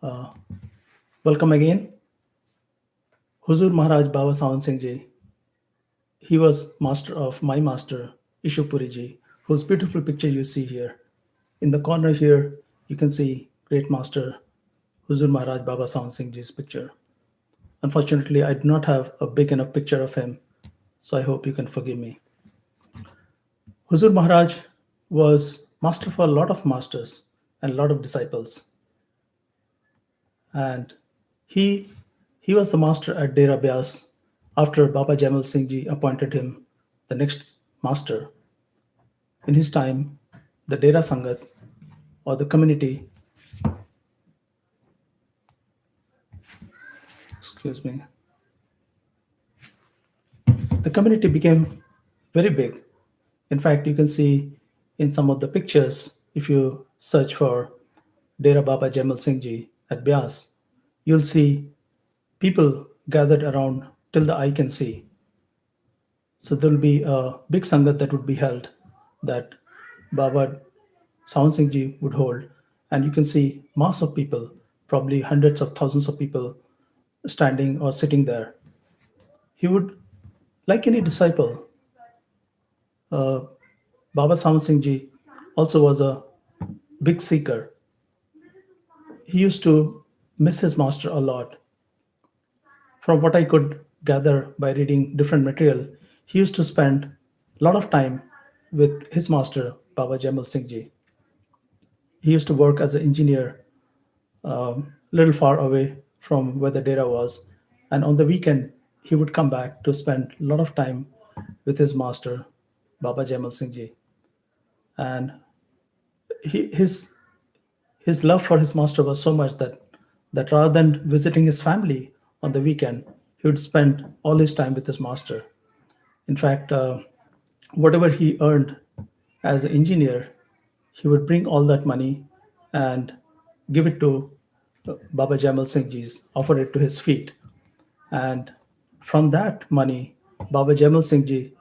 Uh, Welcome again. Huzur Maharaj Baba Sawan Singh ji. He was master of my master, Ishupuri ji, whose beautiful picture you see here. In the corner here, you can see great master Huzur Maharaj Baba Sawan Singh ji's picture. Unfortunately, I do not have a big enough picture of him, so I hope you can forgive me. Huzur Maharaj was master for a lot of masters and a lot of disciples, and he he was the master at Dera Byas after Baba Jamal Singh ji appointed him the next master. In his time, the Dera Sangat or the community, excuse me, the community became very big. In fact, you can see in some of the pictures, if you search for Dera Baba Jamal Singh ji at Byas, you'll see people gathered around till the eye can see. So there will be a big sangat that would be held that Baba Sawan Singh ji would hold, and you can see mass of people, probably hundreds of thousands of people standing or sitting there. He would, like any disciple, uh, Baba Sawan Singh ji also was a big seeker. He used to miss his master a lot. From what I could gather by reading different material, he used to spend a lot of time with his master, Baba Jamal Singh ji. He used to work as an engineer little far away from where the dera was. And on the weekend, he would come back to spend a lot of time with his master, Baba Jamal Singh ji. And he, his love for his master was so much that rather than visiting his family on the weekend, he would spend all his time with his master. In fact, whatever he earned as an engineer, he would bring all that money and give it to Baba Jamal Singh Ji's, offer it to his feet. And from that money, Baba Jamal Singh Ji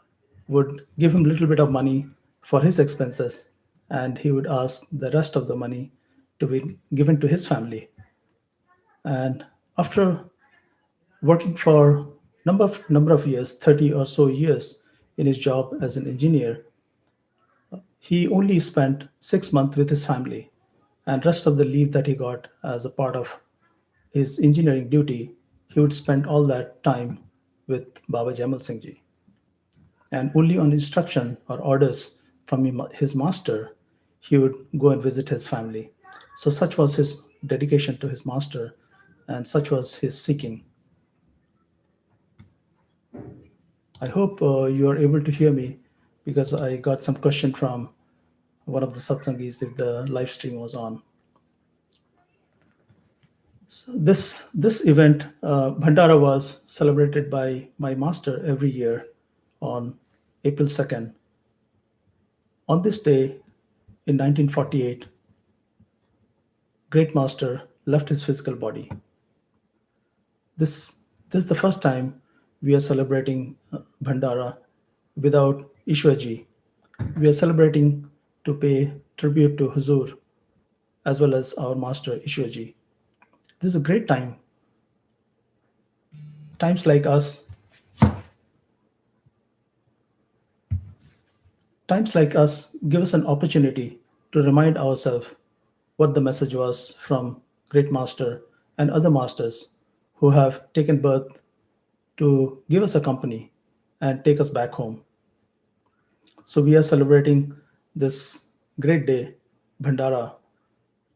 would give him a little bit of money for his expenses, and he would ask the rest of the money to be given to his family. And after working for number of years, 30 or so years in his job as an engineer, he only spent 6 months with his family, and rest of the leave that he got as a part of his engineering duty, he would spend all that time with Baba Jamal Singh ji. And only on instruction or orders from his master, he would go and visit his family. So such was his dedication to his master, and such was his seeking. I hope you are able to hear me, because I got some question from one of the satsangis if the live stream was on. So this event, Bhandara, was celebrated by my master every year on April 2nd. On this day in 1948, Great Master left his physical body. This is the first time we are celebrating Bhandara without Ishwarji. We are celebrating to pay tribute to Huzur as well as our master Ishwarji. This is a great time. Times like us, times like us give us an opportunity to remind ourselves what the message was from Great Master and other masters who have taken birth to give us a company and take us back home. So we are celebrating this great day, Bhandara,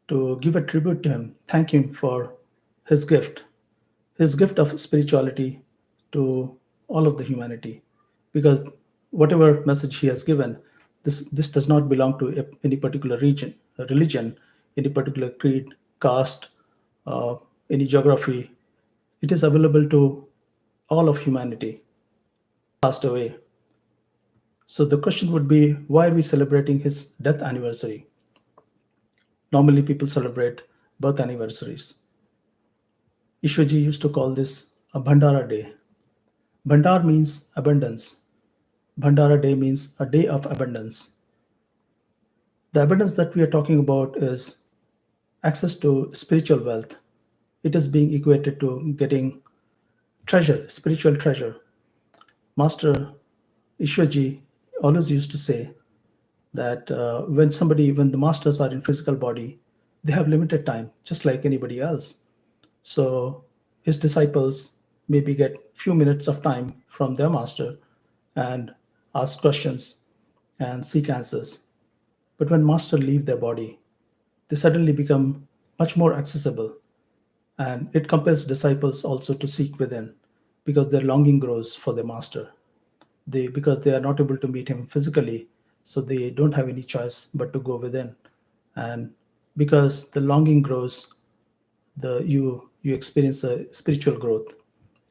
to give a tribute to him, thank him for his gift of spirituality to all of the humanity. Because whatever message he has given, this does not belong to any particular region, religion, any particular creed, caste, uh, any geography. It is available to all of humanity. Passed away. So the question would be, why are we celebrating his death anniversary? Normally, people celebrate birth anniversaries. Ishwaji used to call this a Bhandara day. Bhandar means abundance. Bhandara day means a day of abundance. The abundance that we are talking about is access to spiritual wealth, it is being equated to getting treasure, spiritual treasure. Master Ishwarji always used to say that when the masters are in physical body, they have limited time, just like anybody else. So his disciples maybe get few minutes of time from their master and ask questions and seek answers. But when master leave their body, they suddenly become much more accessible, and it compels disciples also to seek within because their longing grows for their master. They Because they are not able to meet him physically, so they don't have any choice but to go within. And because the longing grows, you experience a spiritual growth,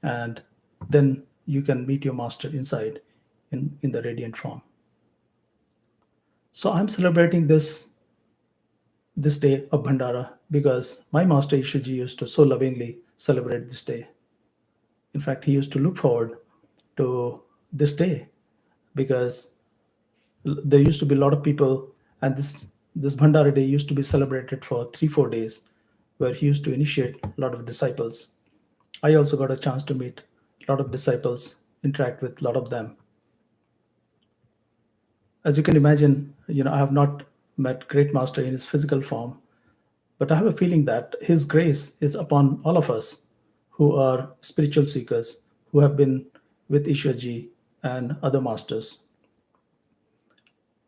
and then you can meet your master inside in the radiant form. So I'm celebrating this day of Bhandara because my master Ishuji used to so lovingly celebrate this day. In fact, he used to look forward to this day because there used to be a lot of people, and this Bhandara day used to be celebrated for 3 4 days, where he used to initiate a lot of disciples. I also got a chance to meet a lot of disciples, interact with a lot of them. As you can imagine, I have not met Great Master in his physical form, but I have a feeling that his grace is upon all of us who are spiritual seekers, who have been with Ishwarji and other masters.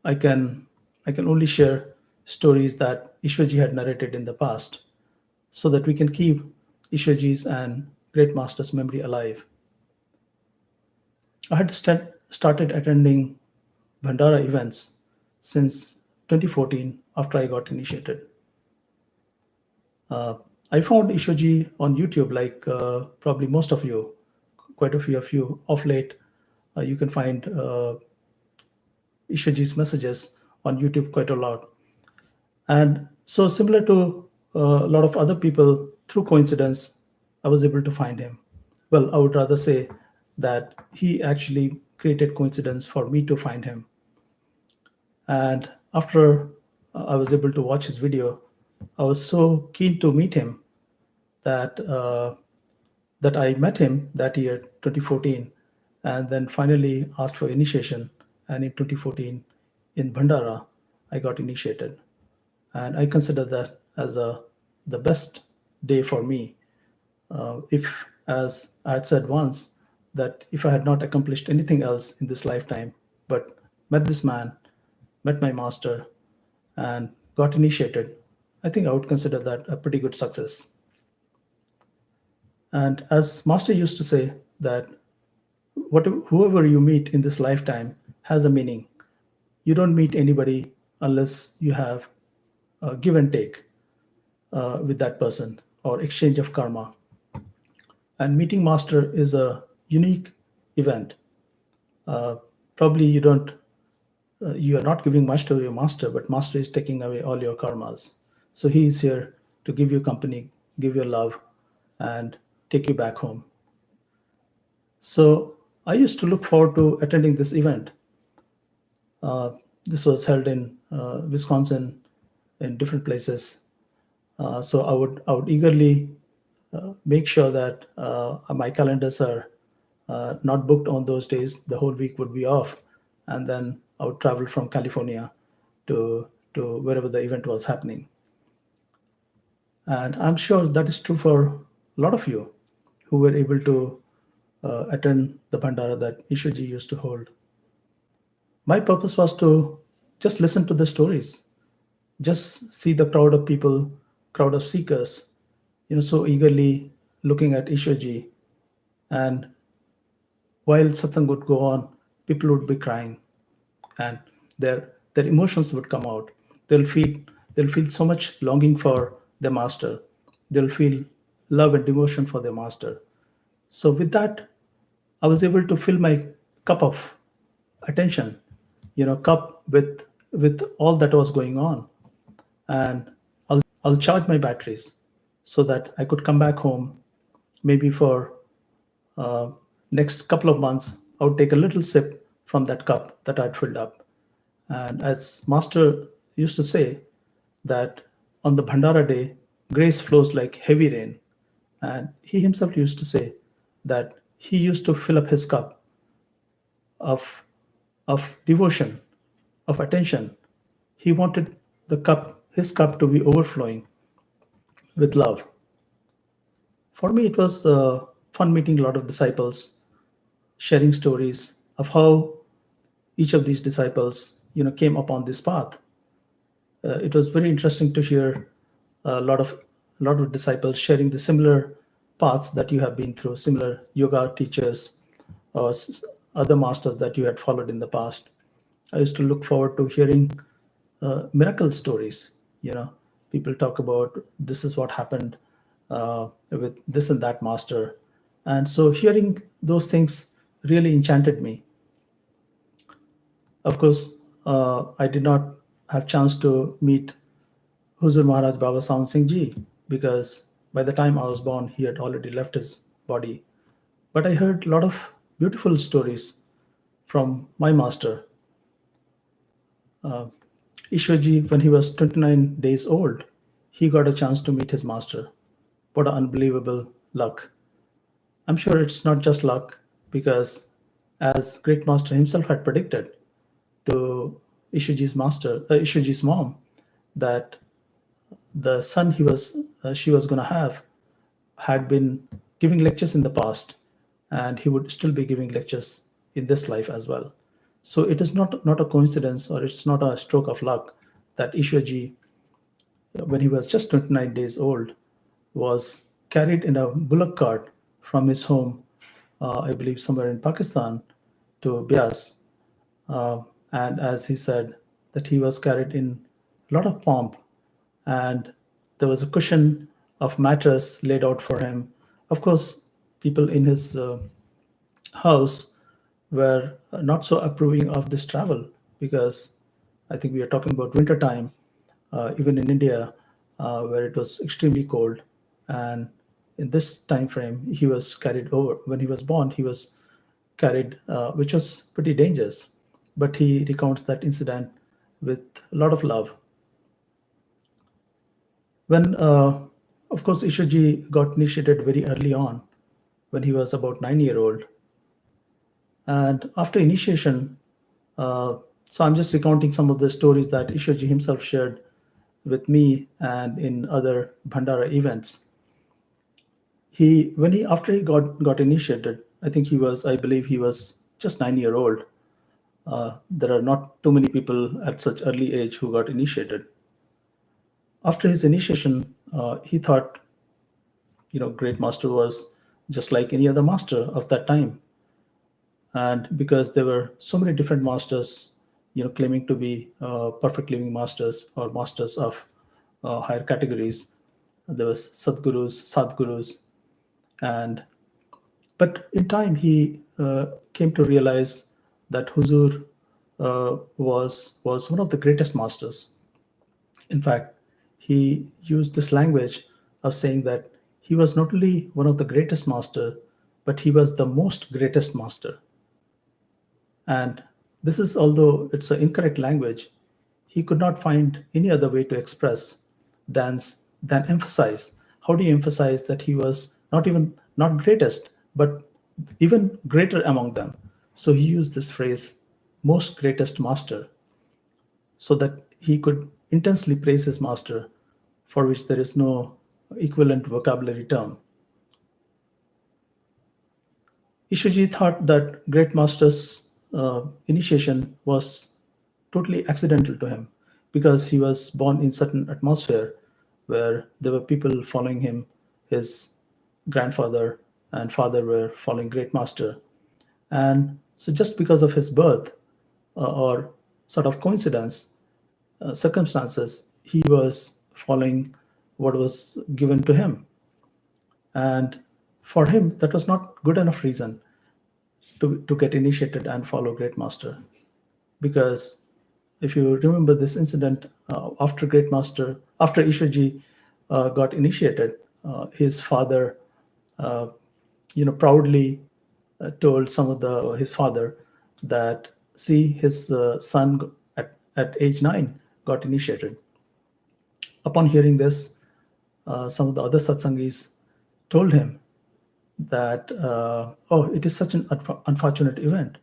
I can I can only share stories that Ishwarji had narrated in the past so that we can keep Ishwarji's and great master's memory alive. I had started attending Bhandara events since 2014 after I got initiated. Uh, I found Ishwarji on YouTube, like probably most of you, quite a few of you of late. You can find Ishwarji's messages on YouTube quite a lot. And so, similar to a lot of other people, through coincidence, I was able to find him. Well, I would rather say that he actually created coincidence for me to find him. And after I was able to watch his video, I was so keen to meet him that that I met him that year, 2014, and then finally asked for initiation. And in 2014, in Bhandara, I got initiated, and I consider that as the best day for me. If, as I had said once, that if I had not accomplished anything else in this lifetime, but met this man, met my master, and got initiated, I think I would consider that a pretty good success. And as master used to say, that whoever you meet in this lifetime has a meaning. You don't meet anybody unless you have a give and take with that person or exchange of karma. And meeting master is a unique event. Uh, Probably you are not giving much to your master, but master is taking away all your karmas. So he is here to give you company, give you love, and take you back home. So I used to look forward to attending this event. Uh, this was held in Wisconsin, in different places. So I would eagerly make sure that my calendars are not booked on those days. The whole week would be off, and then I would travel from California to wherever the event was happening. And I'm sure that is true for a lot of you who were able to attend the Bhandara that Ishwaji used to hold. My purpose was to just listen to the stories, just see the crowd of people, crowd of seekers, so eagerly looking at Ishwarji. And while satsang would go on, people would be crying, and their emotions would come out. They'll feel they'll feel so much longing for their master. They'll feel love and devotion for their master. So with that, I was able to fill my cup of attention, cup with all that was going on, and I'll charge my batteries so that I could come back home. Maybe for uh, next couple of months, I would take a little sip from that cup that I'd filled up. And as Master used to say, that on the Bhandara day, grace flows like heavy rain. And he himself used to say that he used to fill up his cup of, of devotion, of attention. He wanted his cup to be overflowing with love. For me, it was fun meeting a lot of disciples, sharing stories of how each of these disciples, came upon this path. It was very interesting to hear a lot of disciples sharing the similar paths that you have been through, similar yoga teachers or other masters that you had followed in the past. I used to look forward to hearing miracle stories. You know, people talk about this is what happened with this and that master, and so hearing those things really enchanted me. Of course, I did not have chance to meet Huzur Maharaj Baba Sawan Singh Ji because by the time I was born, he had already left his body. But I heard a lot of beautiful stories from my master, uh, Ishwarji. When he was 29 days old, he got a chance to meet his master. What an unbelievable luck! I'm sure it's not just luck because, as Great Master himself had predicted to Ishwarji's mom, that the son she was going to have had been giving lectures in the past, and he would still be giving lectures in this life as well. So it is not a coincidence, or it's not a stroke of luck that Ishwarji, when he was just 29 days old, was carried in a bullock cart from his home, I believe somewhere in Pakistan, to Bias. Uh, and as he said, that he was carried in a lot of pomp, and there was a cushion of mattress laid out for him. Of course, people in his house were not so approving of this travel because I think we are talking about winter time, even in India, where it was extremely cold. And in this time frame, he was carried over. When he was born, he was carried, which was pretty dangerous. But he recounts that incident with a lot of love. When, of course, Ishwaji got initiated very early on, when he was about 9 year old, and after initiation, uh, so I'm just recounting some of the stories that Ishwaji himself shared with me and in other Bhandara events. He when he after he got initiated, I believe he was just 9 year old. There are not too many people at such early age who got initiated. After his initiation, he thought, great master was just like any other master of that time. And because there were so many different masters, claiming to be perfect living masters or masters of higher categories, there was sadgurus, and but in time he came to realize that Huzur was one of the greatest masters. In fact, he used this language of saying that he was not only one of the greatest master, but he was the most greatest master. And this is, although it's an incorrect language, he could not find any other way to express than, than emphasize. How do you emphasize that he was not greatest, but even greater among them? So he used this phrase, most greatest master, so that he could intensely praise his master, for which there is no equivalent vocabulary term. Ishiji thought that great master's initiation was totally accidental to him because he was born in certain atmosphere where there were people following him. His grandfather and father were following great master, and so just because of his birth, or sort of coincidence, circumstances, he was following what was given to him. And for him, that was not good enough reason to get initiated and follow Great Master. Because if you remember this incident, after Ishwarji got initiated, his father, uh, proudly told his father that, see, his son at age 9 got initiated. Upon hearing this, some of the other satsangis told him that, oh, it is such an unfortunate event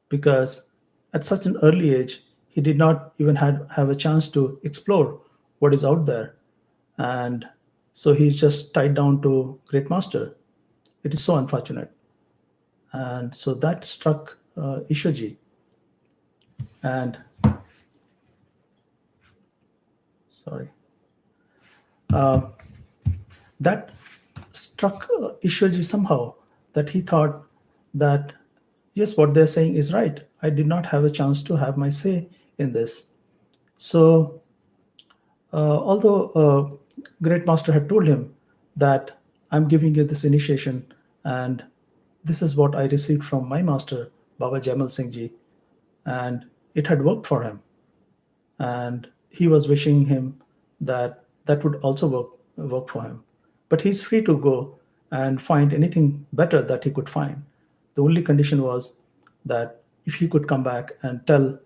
because at such an early age, he did not even have a chance to explore what is out there. And so he's just tied down to Great Master. It is so unfortunate. And so that struck Ishwaji. And sorry, that struck Ishwaji somehow, that he thought that, yes, what they're saying is right. I did not have a chance to have my say in this. So, although Great Master had told him that I'm giving you this initiation and this is what I received from my master, Baba Jamal Singh Ji, and it had worked for him. And he was wishing him that that would also work for him. But he's free to go and find anything better that he could find. The only condition was that if he could come back and tell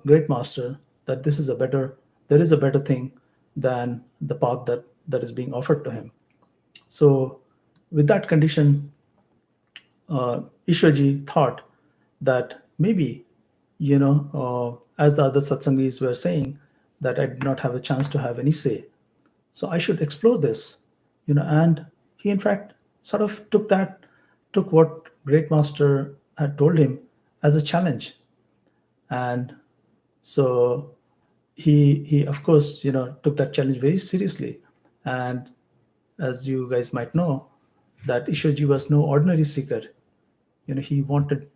Great Master that this is a better, there is a better thing than the path that is being offered to him. So, with that condition, Ishwaji thought that maybe, as the other satsangis were saying, that I did not have a chance to have any say. So I should explore this, and he in fact sort of took what Great Master had told him as a challenge. And so he of course, took that challenge very seriously. And as you guys might know, that Ishwaji was no ordinary seeker. He wanted,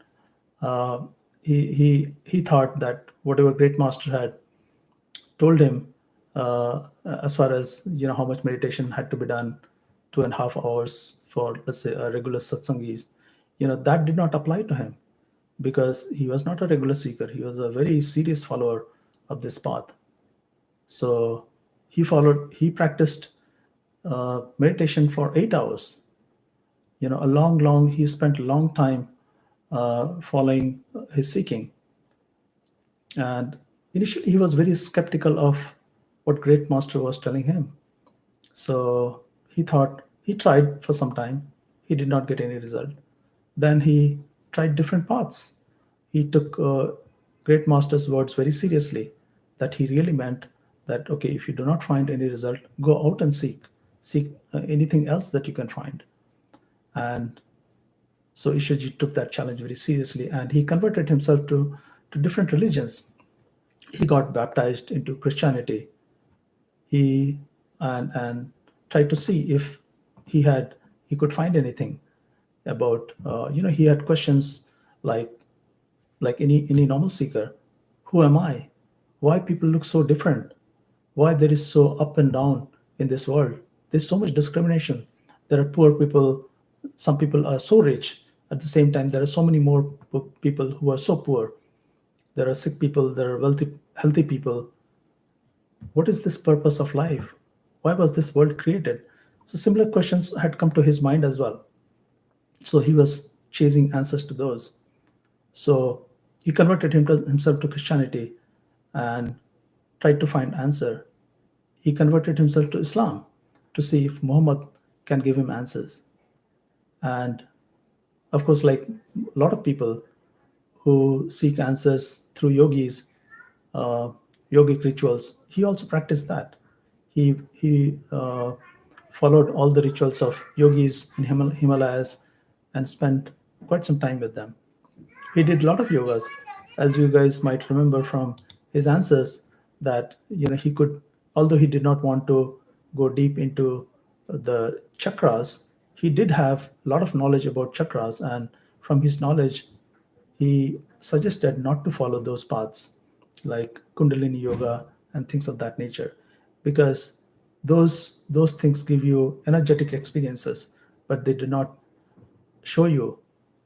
uh, he thought that whatever Great Master had told him, as far as how much meditation had to be done, 2.5 hours for, let's say, a regular satsangis, that did not apply to him because he was not a regular seeker. He was a very serious follower of this path. So he practiced meditation for 8 hours. A long, he spent a long time following his seeking. And initially, he was very skeptical of what Great Master was telling him. So he tried for some time. He did not get any result. Then he tried different paths. He took Great Master's words very seriously, that he really meant that, okay, if you do not find any result, go out and seek anything else that you can find. And so Ishwaji took that challenge very seriously, and he converted himself to different religions. He got baptized into Christianity. He and tried to see if he could find anything about, he had questions like any normal seeker. Who am I? Why people look so different? Why there is so up and down in this world? There's so much discrimination. There are poor people. Some people are so rich. At the same time, there are so many more people who are so poor. There are sick people. There are wealthy, healthy people. What is this purpose of life? Why was this world created? So similar questions had come to his mind as well. So he was chasing answers to those. So he converted himself to Christianity and tried to find answer. He converted himself to Islam to see if Muhammad can give him answers. And of course, like a lot of people who seek answers through yogis, uh, yogic rituals, he also practiced that. He followed all the rituals of yogis in Himalayas and spent quite some time with them. He did a lot of yogas, as you guys might remember from his answers, that he could, although he did not want to go deep into the chakras, he did have a lot of knowledge about chakras, and from his knowledge, he suggested not to follow those paths like Kundalini yoga and things of that nature, because those things give you energetic experiences, but they do not show you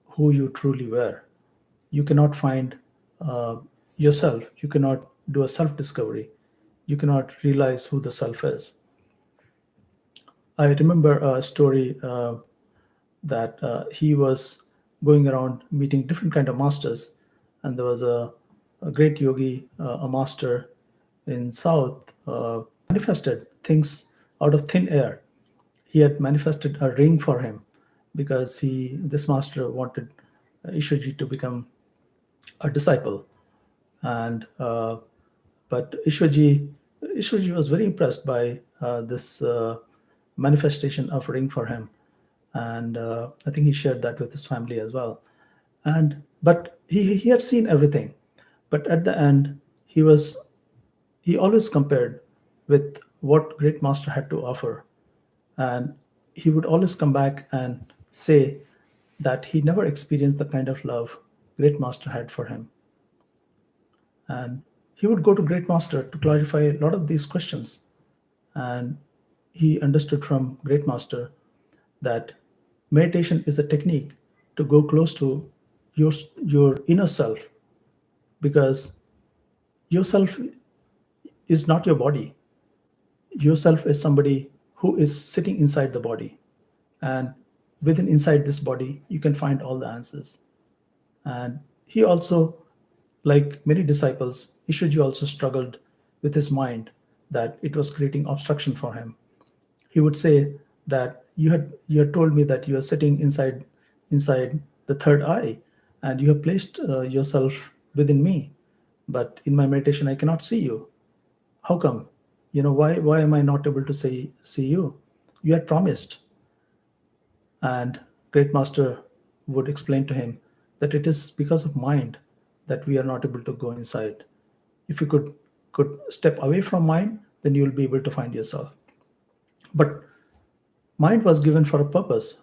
who you truly were. You cannot find uh, yourself. You cannot do a self discovery. You cannot realize who the self is. I remember a story that he was going around meeting different kind of masters, and there was a great yogi, a master in South, manifested things out of thin air. he had manifested a ring for him because this master wanted Ishwarji to become a disciple. And but Ishwarji was very impressed by this manifestation of ring for him, and I think he shared that with his family as well. And but he had seen everything, but at the end he always compared with what great master had to offer, and he would always come back and say that he never experienced the kind of love great master had for him. And he would go to great master to clarify a lot of these questions, and he understood from great master that meditation is a technique to go close to your your inner self, because yourself is not your body. Yourself is somebody who is sitting inside the body, and within inside this body you can find all the answers. And he also, like many disciples, Ishwaji also struggled with his mind, that it was creating obstruction for him. He would say that you had told me that you are sitting inside the third eye, and you have placed yourself within me, but in my meditation I cannot see you. How come? Why am I not able to see you? You had promised. And great master would explain to him that it is because of mind that we are not able to go inside. If you could step away from mind, then you will be able to find yourself. But mind was given for a purpose.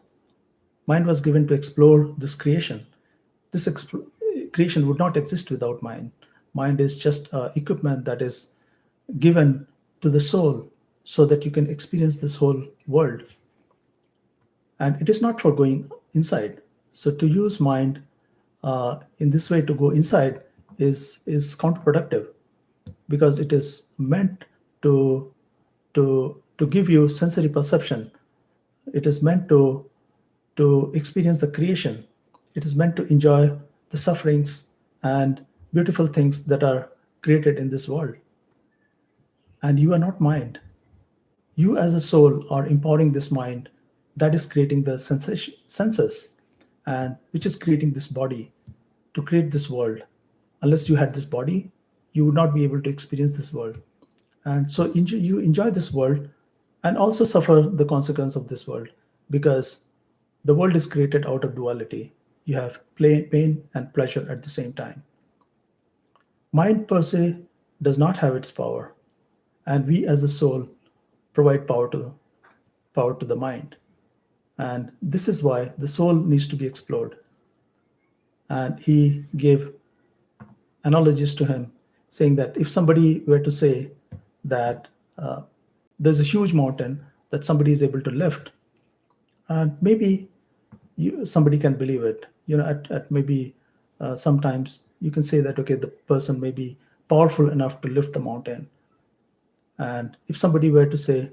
Mind was given to explore this creation. This creation would not exist without mind. Mind is just equipment that is given to the soul so that you can experience this whole world. And it is not for going inside. So to use mind in this way to go inside is counterproductive, because it is meant to to give you sensory perception. It is meant to experience the creation. It is meant to enjoy the sufferings and beautiful things that are created in this world. And you are not mind. You as a soul are empowering this mind that is creating the senses, and which is creating this body to create this world. Unless you had this body, you would not be able to experience this world. And so you enjoy this world and also suffer the consequence of this world, because the world is created out of duality. You have pain and pleasure at the same time. Mind per se does not have its power, and we as a soul provide power to the mind. And this is why the soul needs to be explored. And he gave analogies to him, saying that if somebody were to say that there's a huge mountain that somebody is able to lift, and maybe somebody can believe it. At maybe sometimes you can say that, okay, the person may be powerful enough to lift the mountain. And if somebody were to say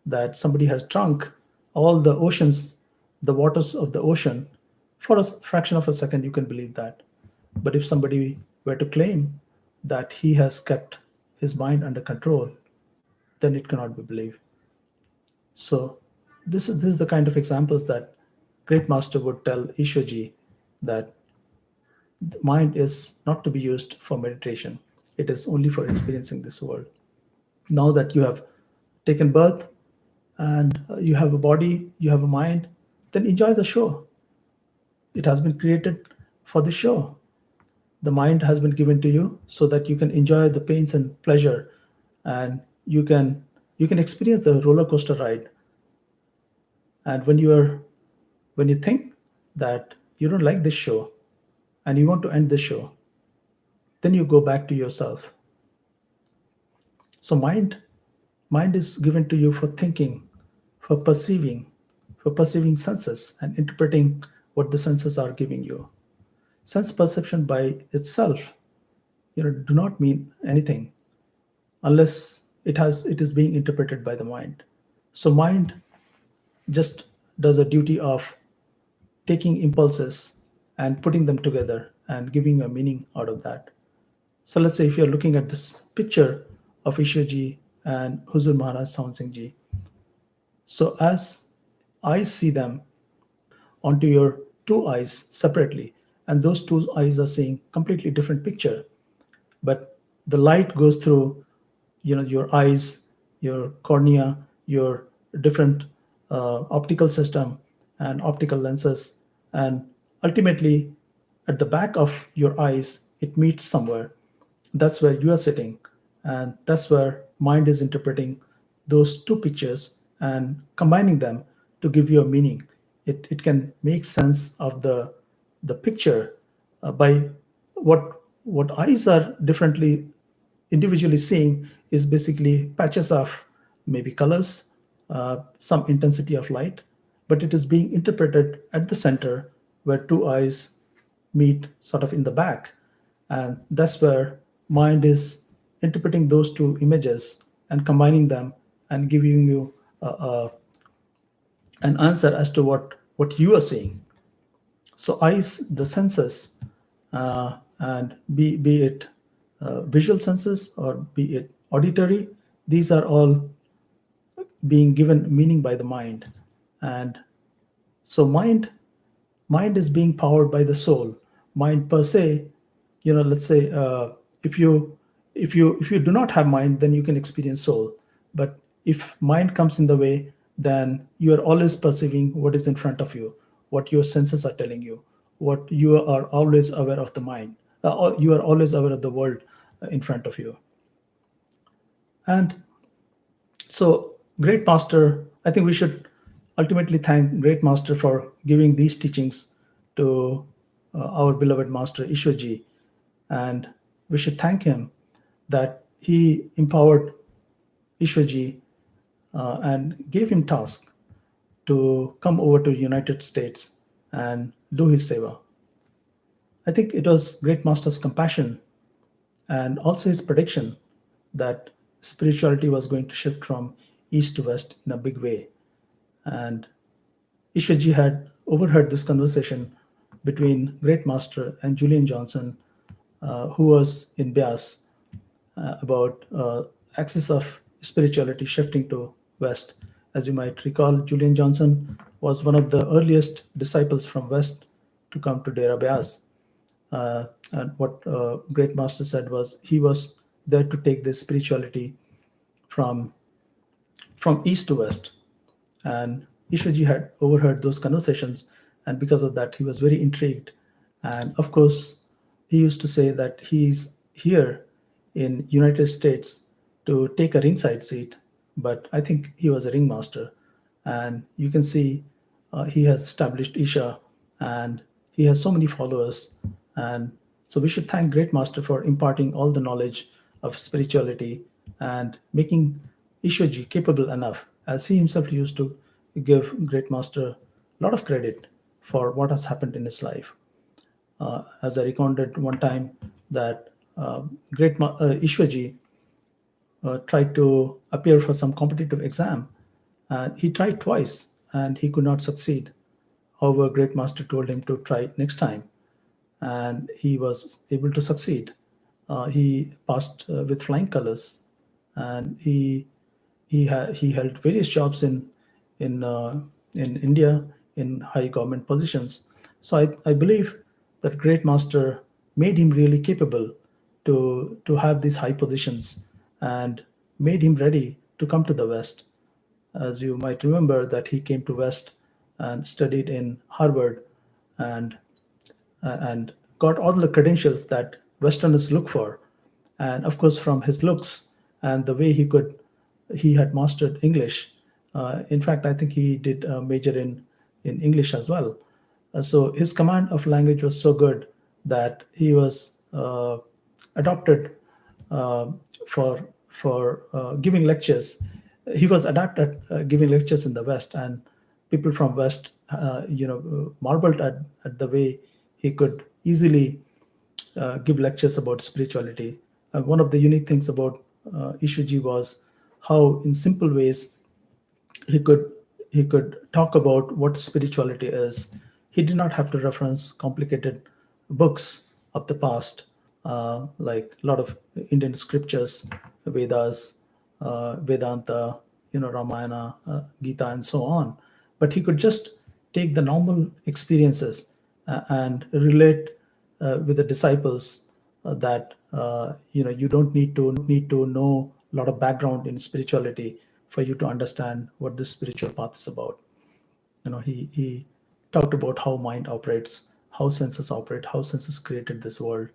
that somebody has drunk all the oceans, the waters of the ocean, for a fraction of a second, you can believe that. But if somebody were to claim that he has kept his mind under control, then it cannot be believed. So this is the kind of examples that great master would tell Ishwaji, that the mind is not to be used for meditation. It is only for experiencing this world. Now that you have taken birth, and you have a body, you have a mind, then enjoy the show. It has been created for the show. The mind has been given to you so that you can enjoy the pains and pleasure, and you can experience the roller coaster ride. And when you think that you don't like this show and you want to end the show, then you go back to yourself. So mind is given to you for thinking, for perceiving, for perceiving senses and interpreting what the senses are giving you. Sense perception by itself, do not mean anything unless it is being interpreted by the mind. So mind just does a duty of taking impulses and putting them together and giving a meaning out of that. So let's say if you're looking at this picture of Ishwarji and Huzur Maharaj Sawan Singh ji. So as eyes see them onto your two eyes separately, and those two eyes are seeing completely different picture. But the light goes through, your eyes, your cornea, your different optical system and optical lenses, and ultimately at the back of your eyes it meets somewhere. That's where you are sitting, and that's where mind is interpreting those two pictures and combining them to give you a meaning. It can make sense of the picture by what eyes are differently individually seeing is basically patches of maybe colors, some intensity of light, but it is being interpreted at the center where two eyes meet sort of in the back. And that's where mind is interpreting those two images and combining them and giving you an answer as to what you are seeing. So eyes, the senses, and be it visual senses or be it auditory, these are all being given meaning by the mind. And so mind is being powered by the soul. Mind per se, let's say, if you do not have mind, then you can experience soul. But if mind comes in the way, then you are always perceiving what is in front of you, what your senses are telling you, what you are always aware of the mind, or you are always aware of the world in front of you. And so, Great Master, I think we should ultimately thank Great Master for giving these teachings to our beloved Master Ishwarji. And we should thank him that he empowered Ishwarji and gave him task to come over to United States and do his seva. I think it was Great Master's compassion and also his prediction that spirituality was going to shift from east to west in a big way. And Ishwarji had overheard this conversation between Great Master and Julian Johnson, who was in Bias, about axis of spirituality shifting to west. As you might recall, Julian Johnson was one of the earliest disciples from west to come to Dera Bias. And what Great Master said was he was there to take this spirituality from east to west. And Ishwarji had overheard those conversations, and because of that, he was very intrigued. And of course, he used to say that he's here in United States to take a ringside seat, but I think he was a ringmaster. And you can see he has established Isha, and he has so many followers. And so we should thank Great Master for imparting all the knowledge of spirituality and making Ishwarji capable enough, as he himself used to give Great Master a lot of credit for what has happened in his life. As I recounted one time that Ishwarji tried to appear for some competitive exam, and he tried twice and he could not succeed. However, Great Master told him to try next time, and he was able to succeed. He passed with flying colors, and he held various jobs in in India in high government positions. So I believe that Great Master made him really capable to have these high positions and made him ready to come to the West. As you might remember, that he came to West and studied in Harvard, and and got all the credentials that Westerners look for. And of course, from his looks and the way he had mastered English. In fact, I think he did a major in English as well. So his command of language was so good that he was adopted uh, for giving lectures. He was adept at giving lectures in the West, and people from West, marveled at the way he could easily give lectures about spirituality. One of the unique things about Ishuji was how, in simple ways, he could he could talk about what spirituality is. He did not have to reference complicated books of the past, like a lot of Indian scriptures, Vedas, Vedanta, Ramayana, Gita, and so on. but he could just take the normal experiences and relate with the disciples, that you don't need to know a lot of background in spirituality for you to understand what this spiritual path is about. He talked about how mind operates, how senses operate, how senses created this world.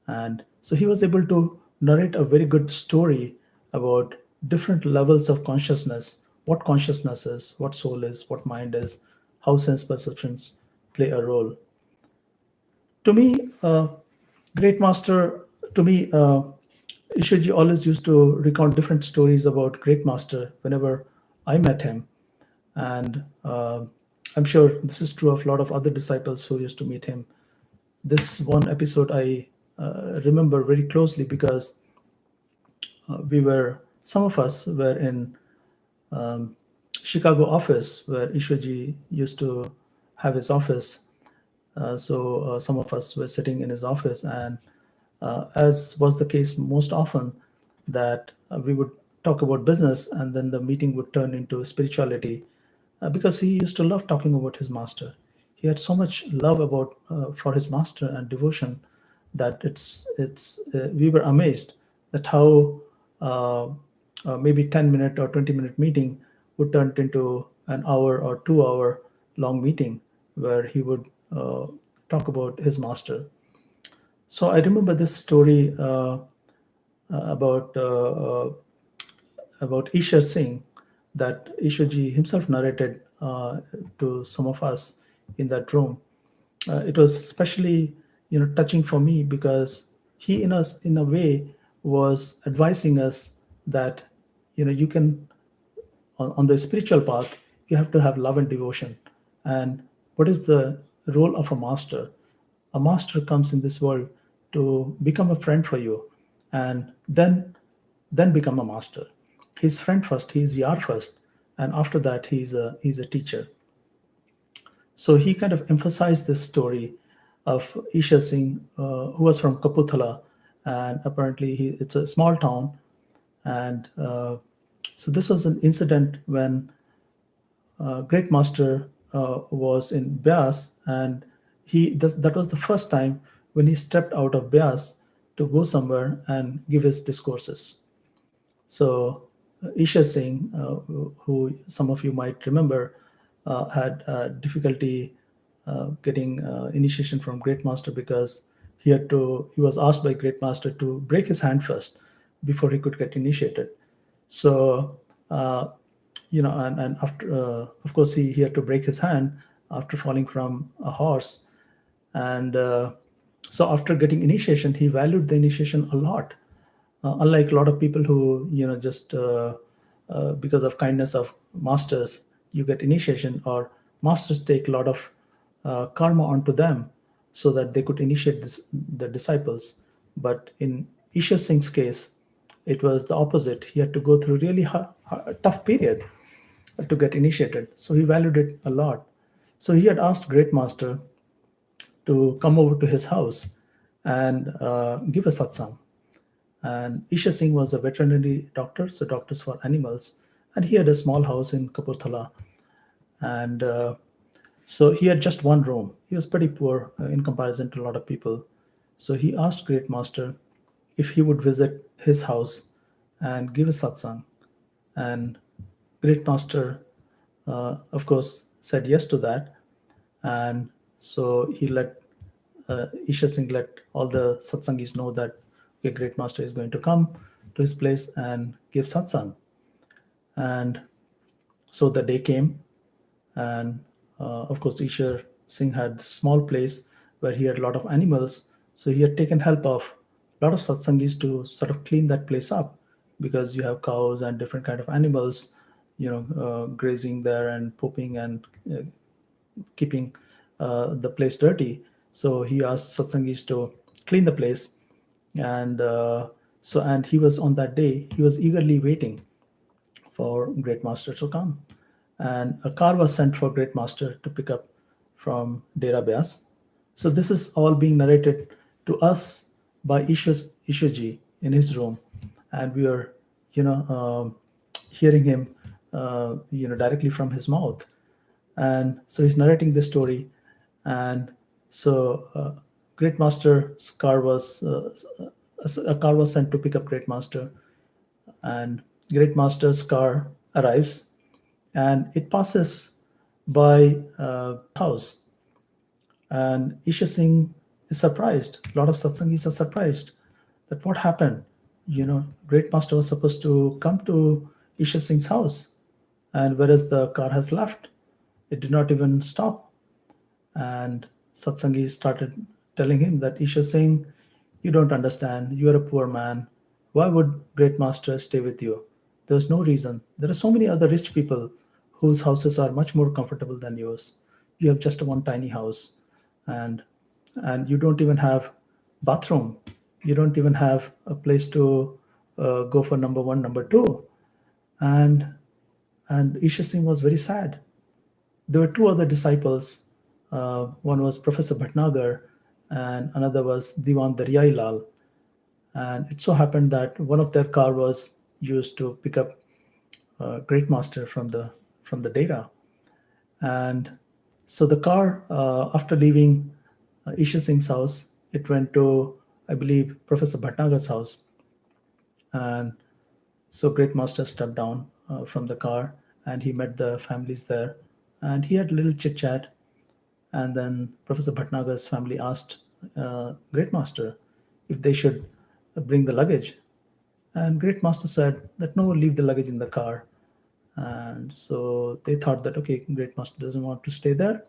And so he was able to narrate a very good story about different levels of consciousness, what consciousness is, what soul is, what mind is, how sense perceptions play a role. To me, great master, to me, Ishiji always used to recount different stories about great master whenever I met him. And I'm sure this is true of a lot of other disciples who used to meet him. This one episode I remember very closely because some of us were in um, Chicago office where Ishwaji used to have his office. So some of us were sitting in his office, and as was the case most often, that we would talk about business, and then the meeting would turn into spirituality, because he used to love talking about his master. He had so much love about for his master and devotion that it's we were amazed that how uh, maybe 10-minute or 20-minute meeting would turn into an hour or 2 hour long meeting where he would talk about his master. So I remember this story about about Ishwar Singh that Ishwarji himself narrated to some of us in that room. It was especially touching for me because he in a way was advising us that you can, on the spiritual path, you have to have love and devotion. And what is the role of a master? A master comes in this world to become a friend for you, and then become a master. He's friend first, he's yar first, and after that he's a teacher. So he kind of emphasized this story of Ishwar Singh, who was from Kapurthala, and apparently it's a small town. And so this was an incident when great master was in Byas, and that was the first time when he stepped out of Byas to go somewhere and give his discourses. So Ishwar Singh, who some of you might remember, had difficulty getting initiation from Great Master because he was asked by Great Master to break his hand first before he could get initiated. So and after of course he had to break his hand after falling from a horse. And so after getting initiation, he valued the initiation a lot, unlike a lot of people who just because of kindness of masters you get initiation, or masters take a lot of karma onto them so that they could initiate the disciples. But in Ishwar Singh's case, it was the opposite. He had to go through really tough period to get initiated, so he valued it a lot. So he had asked great master to come over to his house and give a satsang. And Ishwar Singh was a veterinary doctor, so doctors for animals, and he had a small house in Kapurthala. And so he had just one room. He was pretty poor in comparison to a lot of people. So he asked Great Master if he would visit his house and give a satsang. And Great Master, of course, said yes to that. And so he let Ishwar Singh let all the satsangis know that okay, Great Master is going to come to his place and give satsang. And so the day came, and of course, Ishwar Singh had a small place where he had a lot of animals. So he had taken help of a lot of satsangis to sort of clean that place up, because you have cows and different kind of animals, grazing there and pooping and keeping the place dirty. So he asked satsangis to clean the place, and and he was on that day. He was eagerly waiting for Great Master to come, and a car was sent for Great Master to pick up from Dera Byas. So this is all being narrated to us by Ishwarji in his room, and we are, hearing him, directly from his mouth. And so he's narrating this story. And so Great Master's car was a car was sent to pick up Great Master, and Great Master's car arrives, and it passes by house. And Isha Singh is surprised. A lot of satsangis are surprised that what happened. Great Master was supposed to come to Isha Singh's house, and whereas the car has left, it did not even stop. And Satsangi started telling him that Isha Singh, you don't understand. You are a poor man. Why would Great Master stay with you? There's no reason. There are so many other rich people whose houses are much more comfortable than yours. You have just one tiny house, and you don't even have bathroom. You don't even have a place to go for number one, number two. And Isha Singh was very sad. There were two other disciples. One was Professor Bhatnagar, and another was Diwan Daryai Lal. And it so happened that one of their car was used to pick up Great Master from the data. And so the car, after leaving Isha Singh's house, it went to, I believe, Professor Bhatnagar's house. And so Great Master stepped down from the car, and he met the families there, and he had a little chit chat. And then Professor Bhatnagar's family asked Great Master if they should bring the luggage. And Great Master said that no, leave the luggage in the car. And so they thought that, okay, Great Master doesn't want to stay there.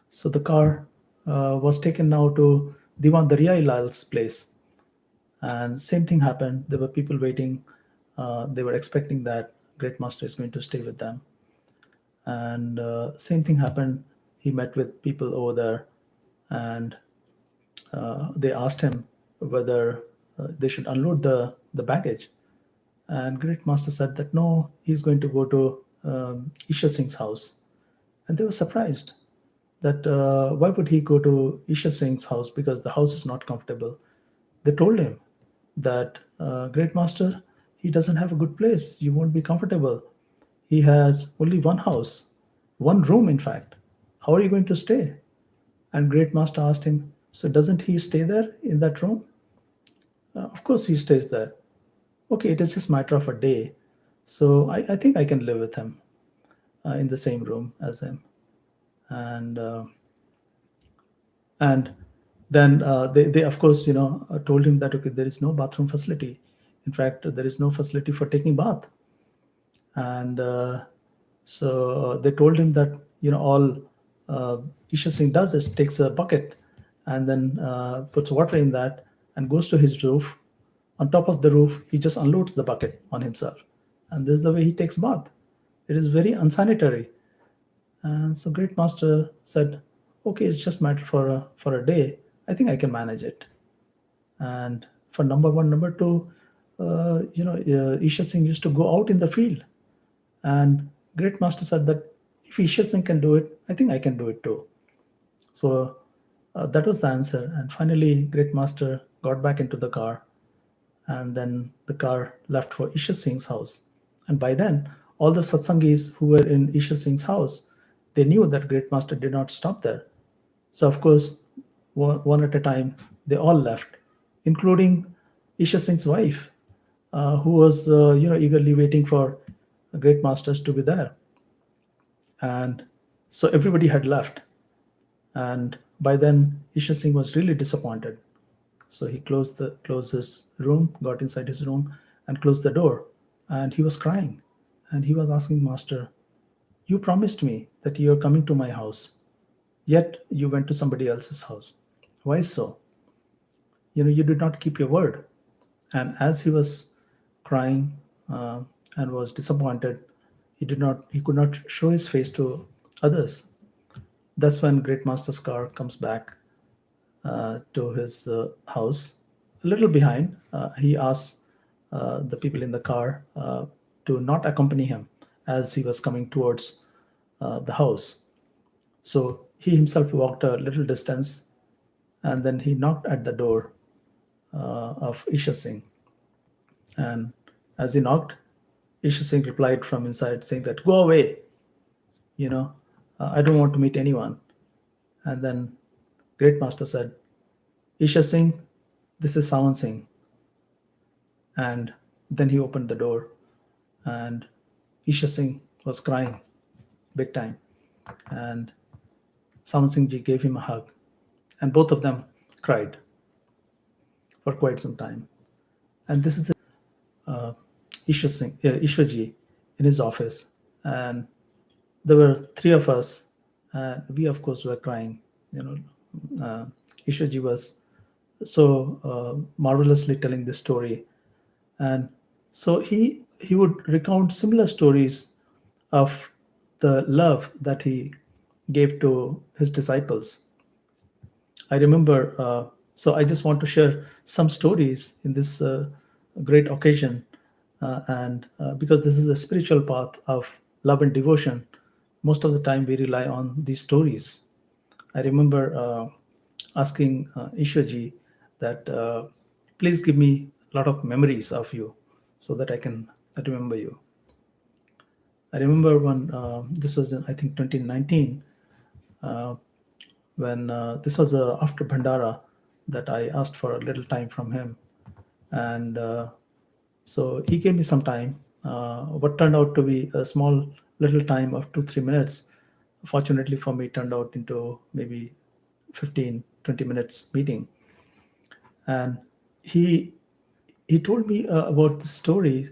So the car was taken now to Diwan Daryai Lal's place. And same thing happened. There were people waiting. They were expecting that Great Master is going to stay with them. And same thing happened. He met with people over there, and they asked him whether they should unload the baggage. And Great Master said that no, he's going to go to Isha Singh's house. And they were surprised that why would he go to Isha Singh's house, because the house is not comfortable. They told him that Great Master, he doesn't have a good place. You won't be comfortable. He has only one house, one room, in fact. How are you going to stay? And Great Master asked him, so doesn't he stay there in that room? Of course he stays there. Okay, it is just a matter of a day. So I think I can live with him in the same room as him. And and then they of course told him that okay, there is no bathroom facility. In fact, there is no facility for taking bath. And so they told him that all Isha Singh does is takes a bucket and then puts water in that and goes to his roof. On top of the roof, he just unloads the bucket on himself, and this is the way he takes bath. It is very unsanitary. And so Great Master said, "Okay, it's just matter for a day. I think I can manage it." And for number one, number two, Isha Singh used to go out in the field, and Great Master said that if Isha Singh can do it, I think I can do it too. So that was the answer. And finally, Great Master got back into the car, and then the car left for Isha Singh's house. And by then, all the satsangis who were in Isha Singh's house, they knew that Great Master did not stop there. So of course, one at a time, they all left, including Isha Singh's wife, who was eagerly waiting for Great Masters to be there. And so everybody had left. And by then, Isha Singh was really disappointed. So he closed his room, got inside his room, and closed the door. And he was crying. And he was asking Master, "You promised me that you are coming to my house, yet you went to somebody else's house. Why so? You did not keep your word." And as he was crying and was disappointed, he could not show his face to others. That's when Great Master's car comes back to his house. A little behind, he asks the people in the car to not accompany him as he was coming towards the house. So he himself walked a little distance, and then he knocked at the door of Isha Singh. And as he knocked, Isha Singh replied from inside saying that, "Go away, you know, I don't want to meet anyone. And then Great Master said, Isha Singh, this is Sawan Singh. And then he opened the door, and Isha Singh was crying big time. And Sawan Singh ji gave him a hug, and both of them cried for quite some time. And this is uh, Ishwar ji in his office. And there were three of us, and we, of course, were crying. You know, Ishwar ji was so marvelously telling this story. And so he would recount similar stories of the love that he gave to his disciples. I remember, so I just want to share some stories in this great occasion. And because this is a spiritual path of love and devotion, most of the time we rely on these stories. I remember asking Ishwaji that please give me a lot of memories of you so that I can remember you. I remember when this was in, I think, 2019, uh, when this was after Bhandara, that I asked for a little time from him. And so he gave me some time. What turned out to be a small little time of 2 3 minutes, fortunately for me, turned out into maybe 15 20 minutes meeting. And he he told me about the story.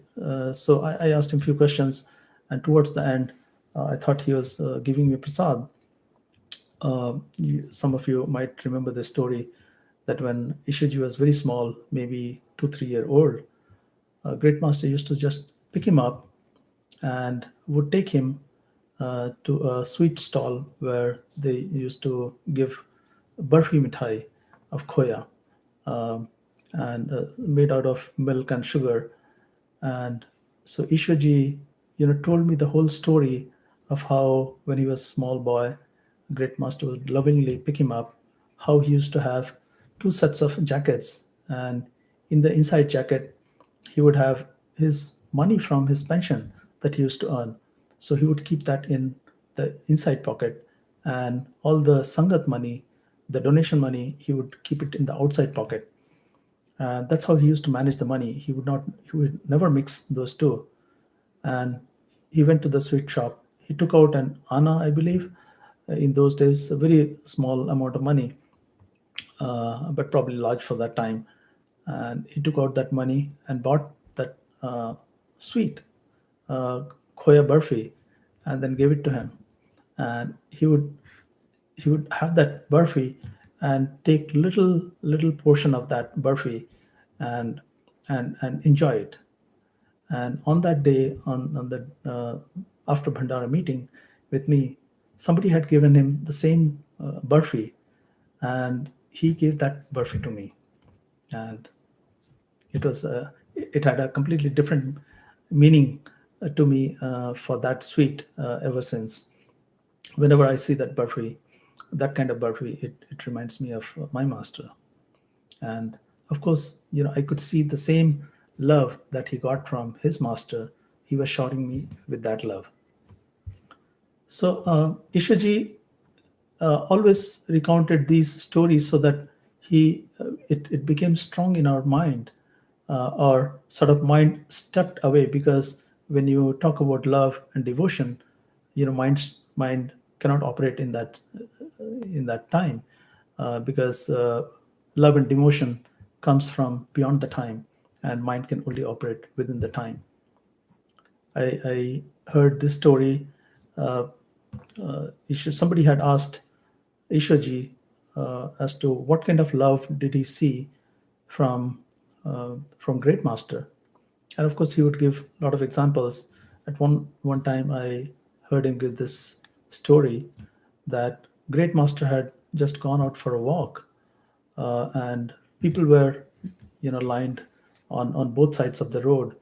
So I asked him a few questions, and towards the end, I thought he was giving me prasad. Some of you might remember the story that when Ishaji was very small, maybe 2 3 year old, Great Master used to just pick him up and would take him to a sweet stall where they used to give barfi mithai of khoya, um, and made out of milk and sugar. And so Ishwaji, told me the whole story of how when he was a small boy, Great Master would lovingly pick him up, how he used to have two sets of jackets, and in the inside jacket, he would have his money from his pension that he used to earn. So he would keep that in the inside pocket, and all the Sangat money, the donation money, he would keep it in the outside pocket. That's how he used to manage the money. He would never mix those two. And he went to the sweet shop. He took out an Anna, I believe, in those days, a very small amount of money, but probably large for that time. And he took out that money and bought that sweet uh, khoya barfi, and then gave it to him. And he would have that barfi and take little portion of that barfi, and and enjoy it. And on that day, on the after Bhandara meeting with me, somebody had given him the same barfi, and he gave that barfi to me. And it had a completely different meaning to me for that sweet ever since. Whenever I see that barfi, that kind of barfi, it reminds me of my master. And of course, I could see the same love that he got from his master. He was showering me with that love. So Ishwaji always recounted these stories so that it became strong in our mind. Our sort of mind stepped away, because when you talk about love and devotion, mind cannot operate in that time, because love and devotion comes from beyond the time, and mind can only operate within the time. I heard this story. Somebody had asked Ishwaji as to what kind of love did he see from Great Master, and of course he would give a lot of examples. At one time, I heard him give this story that Great Master had just gone out for a walk, and people were, lined on both sides of the road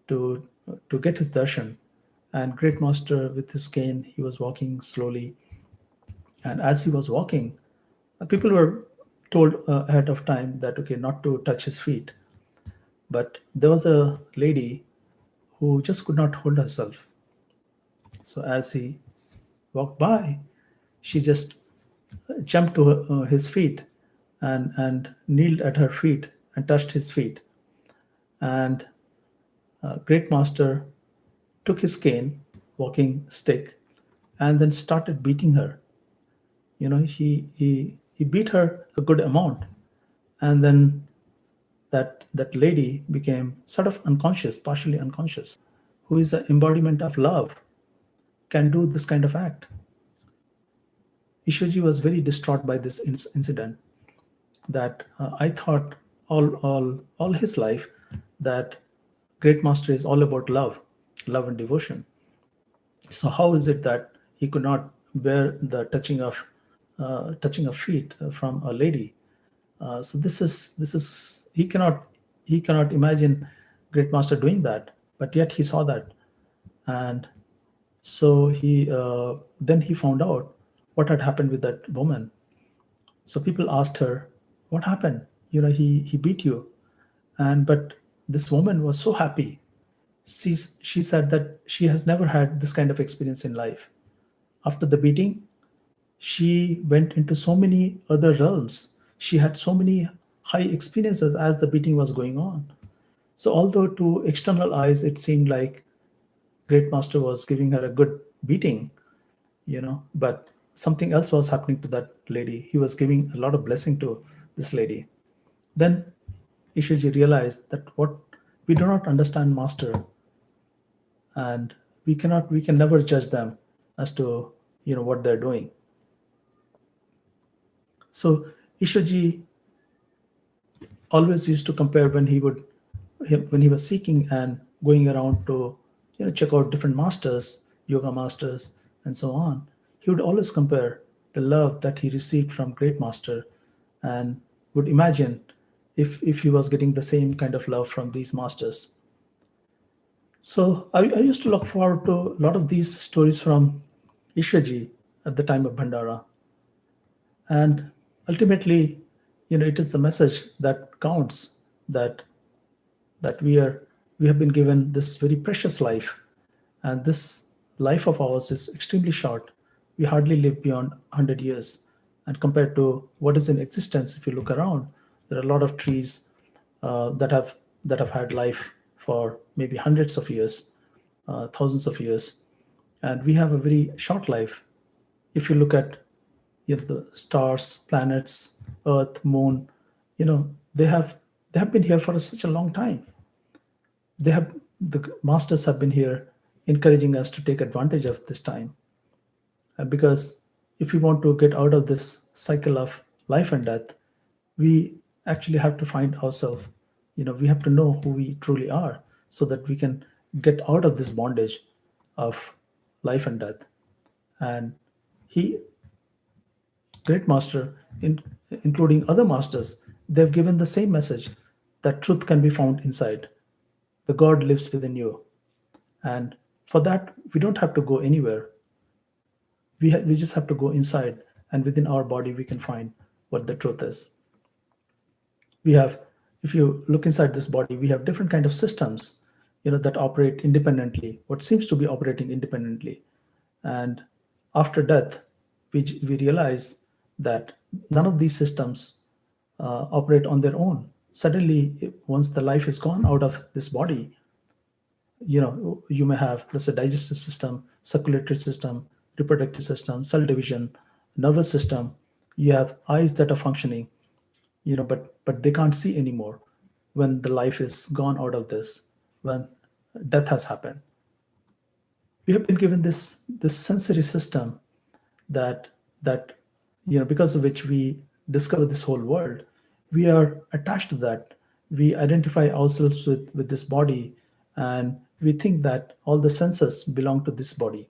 to to get his darshan. And Great Master, with his cane, he was walking slowly, and as he was walking, people were told ahead of time that okay, not to touch his feet. But there was a lady who just could not hold herself. So as he walked by, She just jumped to his feet and kneeled at her feet and touched his feet. And Great Master took his cane, walking stick, and then started beating her. He beat her a good amount, and then that lady became sort of unconscious, partially unconscious. Who is the embodiment of love can do this kind of act. Ishwaji was very distraught by this incident. That I thought all his life that Great Master is all about love, love and devotion. So how is it that he could not bear the touching of feet from a lady? So this is he cannot imagine Great Master doing that, but yet he saw that. And so he then he found out what had happened with that woman. So people asked her, "What happened? He beat you." And but this woman was so happy. She said that she has never had this kind of experience in life. After the beating, she went into so many other realms. She had so many high experiences as the beating was going on. So although to external eyes it seemed like Great Master was giving her a good beating, but something else was happening to that lady. He was giving a lot of blessing to this lady. Then Ishiji realized that what we do not understand Master, and we can never judge them as to what they're doing. So Ishiji always used to compare when he was seeking and going around to check out different masters, yoga masters, and so on. He would always compare the love that he received from Great Master, and would imagine if he was getting the same kind of love from these masters. So I used to look forward to a lot of these stories from Ishwaji at the time of Bhandara. And ultimately, it is the message that counts, that we have been given this very precious life, and this life of ours is extremely short. We hardly live beyond 100 years, and compared to what is in existence, if you look around, there are a lot of trees that have had life for maybe hundreds of years, thousands of years, and we have a very short life. If you look at the stars, planets, Earth, Moon, they have been here for such a long time. The masters have been here encouraging us to take advantage of this time. Because if we want to get out of this cycle of life and death, we actually have to find ourselves. We have to know who we truly are, so that we can get out of this bondage of life and death. And he Great Master, including other masters, they've given the same message, that truth can be found inside. The God lives within you. And for that, we don't have to go anywhere. We just have to go inside, and within our body, we can find what the truth is. We have, if you look inside this body, we have different kind of systems, that operate independently, what seems to be operating independently. And after death, we realize that none of these systems operate on their own. Suddenly, once the life is gone out of this body, you may have, let's say, digestive system, circulatory system, reproductive system, cell division, nervous system. You have eyes that are functioning, but they can't see anymore when the life is gone out of this, when death has happened. We have been given this sensory system, that that because of which we discover this whole world. We are attached to that. We identify ourselves with this body, and we think that all the senses belong to this body.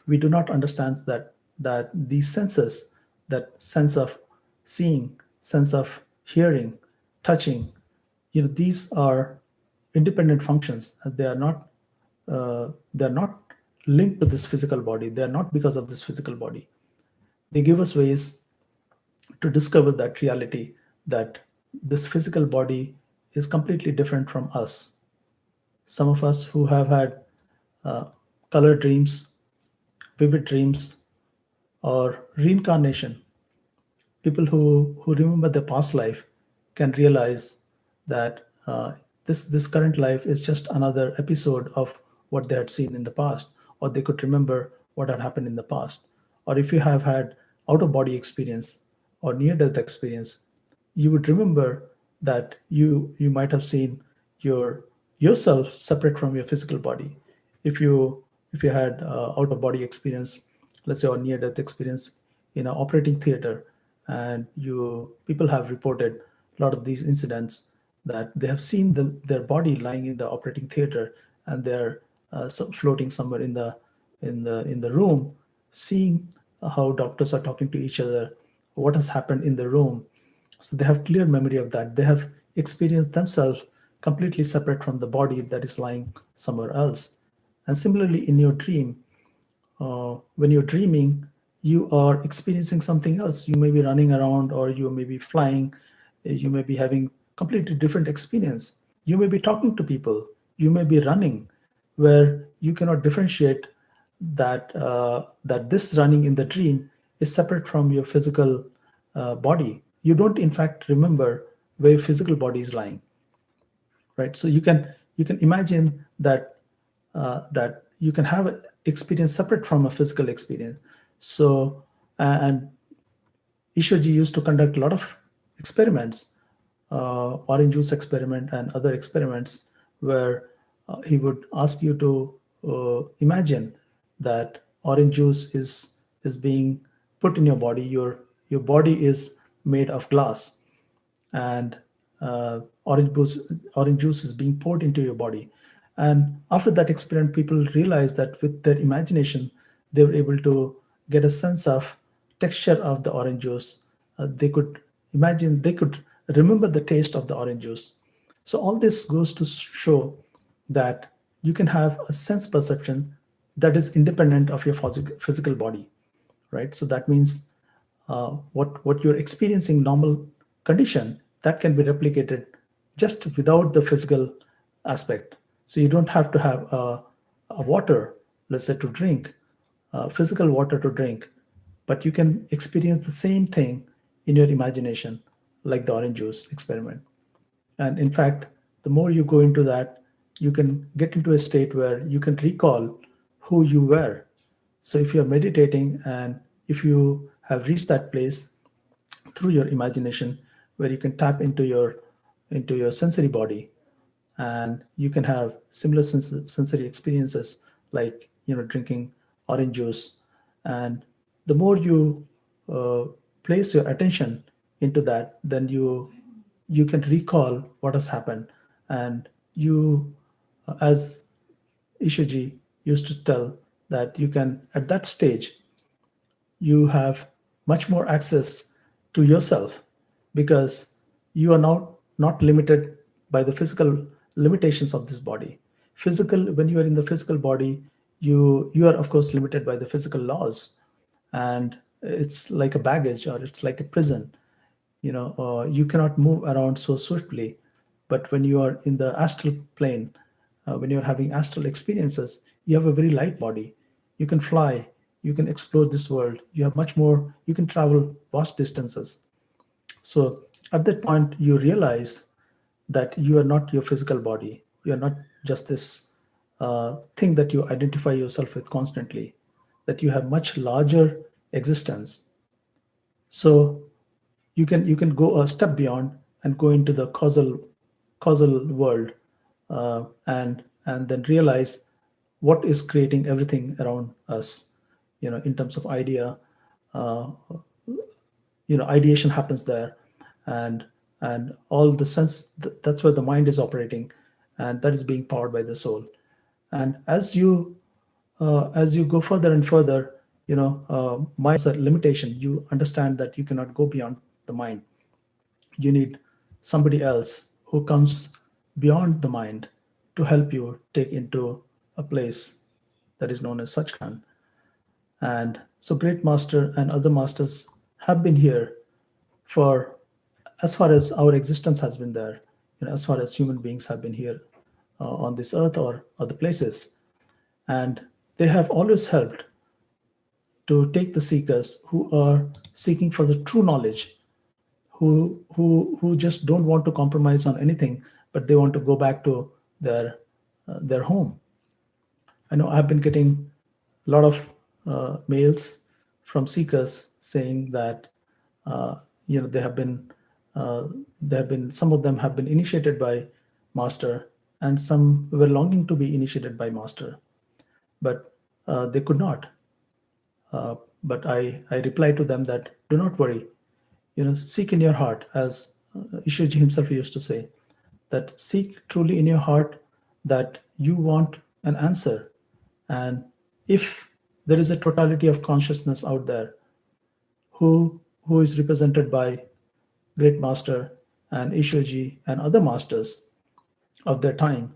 We do not understand that these senses, that sense of seeing, sense of hearing, touching, these are independent functions. They are not linked to this physical body. They are not because of this physical body. They give us ways to discover that reality, that this physical body is completely different from us. Some of us who have had uh, color dreams, vivid dreams, or reincarnation. People who remember their past life can realize that this current life is just another episode of what they had seen in the past, or they could remember what had happened in the past. Or if you have had out of body experience or near death experience, you would remember that you might have seen your yourself separate from your physical body. If you had out of body experience, let's say, or near death experience in an operating theater, and you people have reported a lot of these incidents that they have seen their body lying in the operating theater, and they're floating somewhere in the room, seeing how doctors are talking to each other, what has happened in the room. So they have clear memory of that. They have experienced themselves completely separate from the body that is lying somewhere else. And similarly, in your dream, when you're dreaming, you are experiencing something else. You may be running around, or you may be flying. You may be having completely different experience. You may be talking to people. You may be running, where you cannot differentiate that this running in the dream is separate from your physical body. You don't, in fact, remember where your physical body is lying, right? So you can imagine that you can have an experience separate from a physical experience. So and Ishwarji used to conduct a lot of experiments, orange juice experiment and other experiments, where he would ask you to imagine that orange juice is being put in your body. Your body is made of glass, and orange juice is being poured into your body. And after that experiment, people realized that with their imagination, they were able to get a sense of texture of the orange juice. They could imagine, they could remember the taste of the orange juice. So all this goes to show that you can have a sense perception that is independent of your physical body, right? So that means what you're experiencing normal condition, that can be replicated just without the physical aspect. So you don't have to have a water, let's say, to drink, physical water to drink, but you can experience the same thing in your imagination, like the orange juice experiment. And in fact, the more you go into that, you can get into a state where you can recall who you were. So if you're meditating, and if you have reached that place through your imagination, where you can tap into your sensory body, and you can have similar sensory experiences, like drinking orange juice. And the more you uh, place your attention into that, then you can recall what has happened. And you as Ishaji used to tell, that you can, at that stage, you have much more access to yourself, because you are not limited by the physical limitations of this body. Physical When you are in the physical body, you are of course limited by the physical laws, and it's like a baggage, or it's like a prison. You cannot move around so swiftly. But when you are in the astral plane, when you're having astral experiences, you have a very light body. You can fly, you can explore this world, you have much more, you can travel vast distances. So at that point, you realize that you are not your physical body. You are not just this thing that you identify yourself with constantly, that you have much larger existence. So you can go a step beyond and go into the causal world, and then realize what is creating everything around us. In terms of idea, uh, ideation happens there, and all the sense, that's where the mind is operating, and that is being powered by the soul. And as you go further and further, mind a limitation. You understand that you cannot go beyond the mind. You need somebody else who comes beyond the mind to help you take into a place that is known as Sachkhand. And so great master and other masters have been here for as far as our existence has been there, as far as human beings have been here on this earth or other places. And they have always helped to take the seekers who are seeking for the true knowledge, who just don't want to compromise on anything, but they want to go back to their home. I know I've been getting a lot of mails from seekers saying that uh, they have been uh, some of them have been initiated by master, and some were longing to be initiated by master, but they could not. Uh, but I replied to them that do not worry. Seek in your heart, as Ishwarji himself used to say, that seek truly in your heart that you want an answer. And if there is a totality of consciousness out there who is represented by great master and Ishwarji and other masters of their time,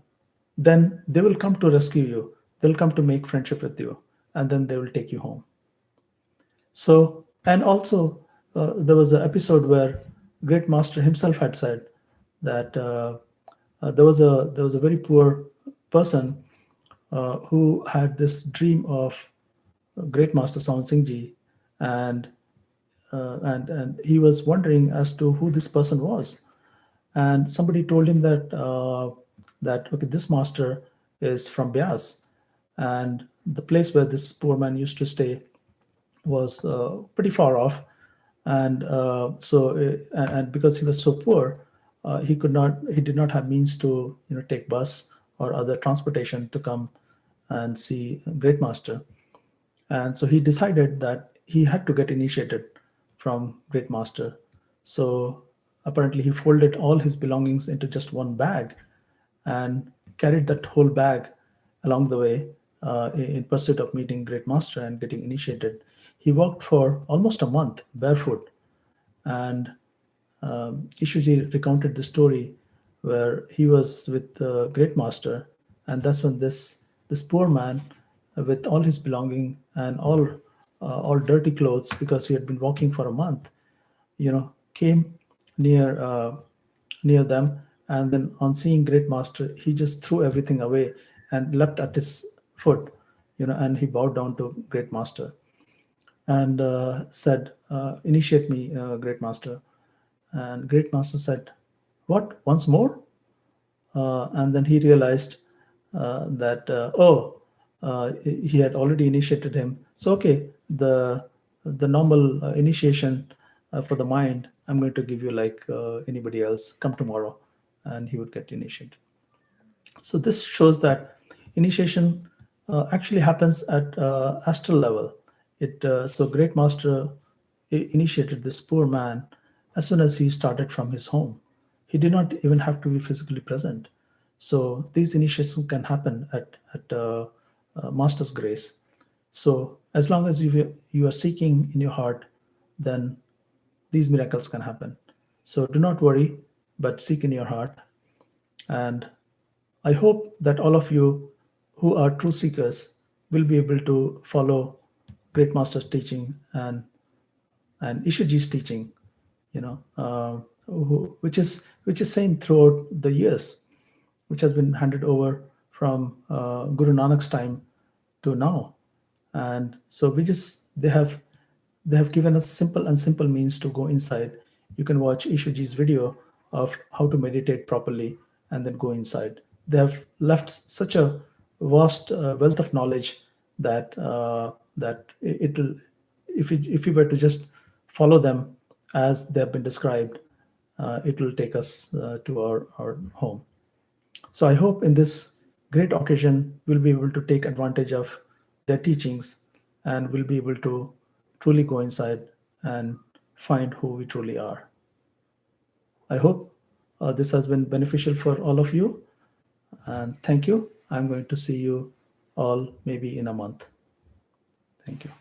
then they will come to rescue you. They'll come to make friendship with you, and then they will take you home. So, and also, there was an episode where Great Master himself had said that there was a very poor person who had this dream of Great Master Sawan Singh ji, and and he was wondering as to who this person was, and somebody told him that okay, this master is from Bias, and the place where this poor man used to stay was pretty far off, and and because he was so poor, he did not have means to take bus or other transportation to come and see Great Master, and so he decided that he had to get initiated from Great Master. So apparently he folded all his belongings into just one bag and carried that whole bag along the way in pursuit of meeting Great Master and getting initiated. He walked for almost a month barefoot, and Ishuji recounted the story where he was with the Great Master, and that's when this poor man, with all his belonging and all dirty clothes because he had been walking for a month, came near them, and then on seeing Great Master, he just threw everything away and leapt at his foot, and he bowed down to Great Master and said, "Initiate me, Great Master." And Great Master said, "What? Once more?" And then he realized that he had already initiated him. So okay, the normal initiation for the mind, I'm going to give you like anybody else. Come tomorrow, and he would get initiated. So this shows that initiation actually happens at astral level. So Great Master initiated this poor man as soon as he started from his home. He did not even have to be physically present. So these initiations can happen at Master's grace. So as long as you are seeking in your heart, then these miracles can happen. So do not worry, but seek in your heart. And I hope that all of you who are true seekers will be able to follow Great Master's teaching and Ishuji's teaching, which is same throughout the years, which has been handed over from Guru Nanak's time to now, and so they have given us simple means to go inside. You can watch Ishuji's video of how to meditate properly and then go inside. They have left such a vast wealth of knowledge that it will, if we were to just follow them as they have been described, it will take us to our home. So I hope in this great occasion we'll be able to take advantage of their teachings, and we'll be able to truly go inside and find who we truly are. I hope this has been beneficial for all of you, and thank you. I'm going to see you all maybe in a month. Thank you.